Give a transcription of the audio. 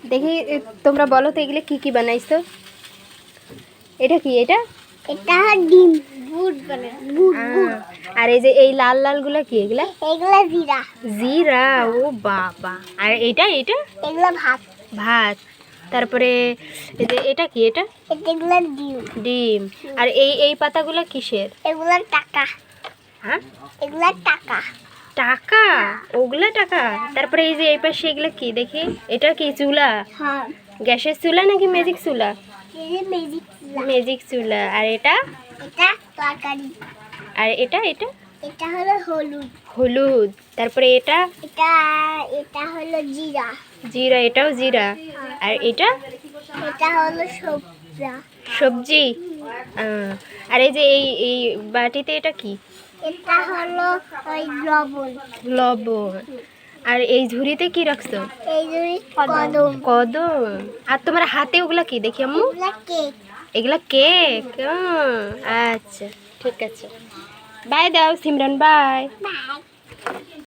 দেখি তোমরা বলো তো এগুলো কি কি বানাইছো? এটা কি? এটা এটা ডিম বুট বানায় বুট বুট। আর এই যে এই লাল লালগুলো কি? এগুলা এগুলা জিরা। জিরা। ও বাবা। আর এটা এটা এগুলা ভাত। ভাত। তারপরে এই যে এটা কি? এটা এগুলা ডিম। ডিম। আর এই এই পাতাগুলো কিসের? এগুলা টাকা। হ্যাঁ, এগুলা টাকা। টাকা। ওগুলা টাকা। তারপরে এই যে এই পাশে এগুলো কি দেখি? এটা কি? চুলা? হ্যাঁ, গ্যাসের চুলা নাকি ম্যাজিক চুলা? এই যে ম্যাজিক চুলা। ম্যাজিক চুলা। আর এটা? এটা তরকারি। আর এটা এটা এটা হলো হলুদ। হলুদ। তারপরে এটা এটা এটা হলো জিরা। জিরা। এটাও জিরা। আর এটা এটা হলো সবজা। সবজি। আর এই যে এই এই বাটিতে এটা কি? এটা হলো ওই লবণ। লবণ। আর এই ঝুড়িতে কি রাখছো? এই যে কদম। কদম। আর তোমার হাতে ওগুলা কি দেখি আম্মু? এগুলা কেক। এগুলা কেক। আচ্ছা, ঠিক আছে। বাই দাও সিমরান, বাই। বাই।